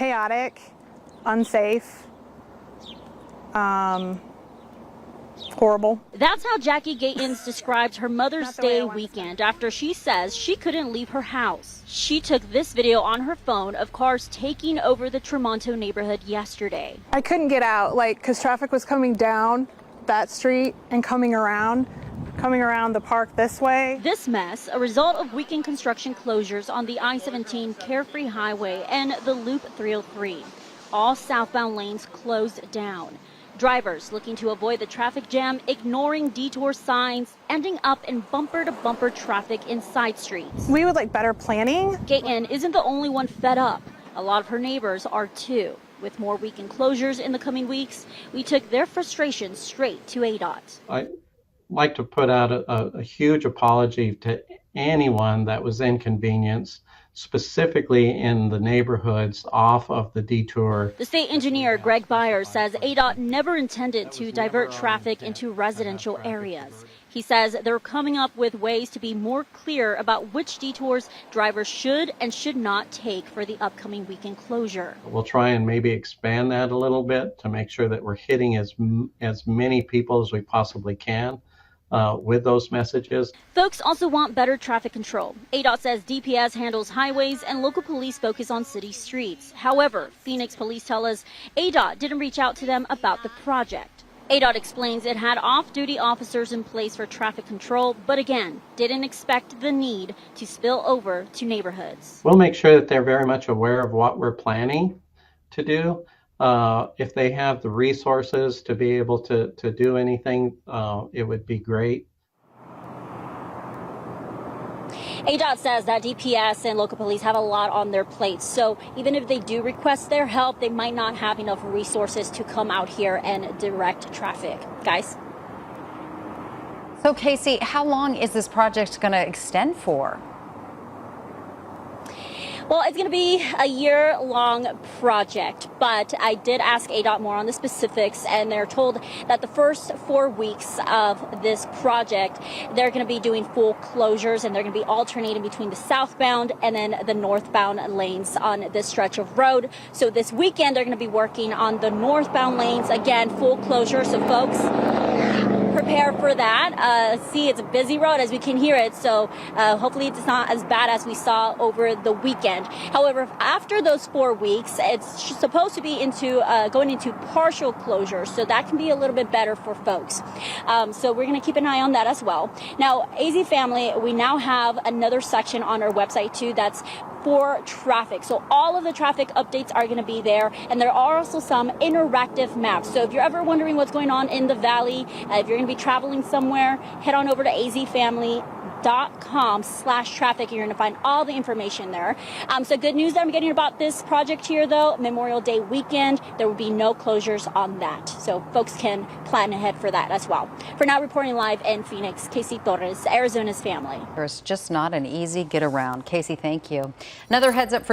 chaotic, unsafe, horrible. That's how Jackie Gatens described her Mother's Day weekend after she says she couldn't leave her house. She took this video on her phone of cars taking over the Tremonto neighborhood yesterday. I couldn't get out, because traffic was coming down that street and coming around the park this way. This mess, a result of weekend construction closures on the I-17 Carefree Highway and the Loop 303. All southbound lanes closed down. Drivers looking to avoid the traffic jam, ignoring detour signs, ending up in bumper-to-bumper traffic in side streets. We would like better planning. Gaten isn't the only one fed up. A lot of her neighbors are too. With more weekend closures in the coming weeks, we took their frustration straight to ADOT. I'd like to put out a huge apology to anyone that was inconvenienced, specifically in the neighborhoods off of the detour. The state engineer, Greg Byers, says ADOT never intended to divert traffic into residential areas. He says they're coming up with ways to be more clear about which detours drivers should and should not take for the upcoming weekend closure. We'll try and maybe expand that a little bit to make sure that we're hitting as many people as we possibly can with those messages. Folks also want better traffic control. ADOT says DPS handles highways and local police focus on city streets. However, Phoenix police tell us ADOT didn't reach out to them about the project. ADOT explains it had off-duty officers in place for traffic control, but again, didn't expect the need to spill over to neighborhoods. We'll make sure that they're very much aware of what we're planning to do. If they have the resources to be able to do anything, it would be great. ADOT says that DPS and local police have a lot on their plates, so even if they do request their help, they might not have enough resources to come out here and direct traffic. Guys? So, Casey, how long is this project going to extend for? Well, it's going to be a year-long project, but I did ask ADOT more on the specifics, and they're told that the first 4 weeks of this project, they're going to be doing full closures, and they're going to be alternating between the southbound and then the northbound lanes on this stretch of road. So this weekend, they're going to be working on the northbound lanes, again, full closure, so folks, prepare for that. See, it's a busy road as we can hear it, so hopefully it's not as bad as we saw over the weekend. However, after those 4 weeks, it's supposed to be going into partial closure, so that can be a little bit better for folks. So we're going to keep an eye on that as well. Now, AZ Family, we now have another section on our website too that's for traffic. So all of the traffic updates are going to be there, and there are also some interactive maps. So if you're ever wondering what's going on in the valley, if you're going to be traveling somewhere, head on over to azfamily.com/traffic. You're going to find all the information there. So good news that I'm getting about this project here, though. Memorial Day weekend, there will be no closures on that. So folks can plan ahead for that as well. For now, reporting live in Phoenix, Casey Torres, Arizona's Family. There's just not an easy get around. Casey, thank you. Another heads up for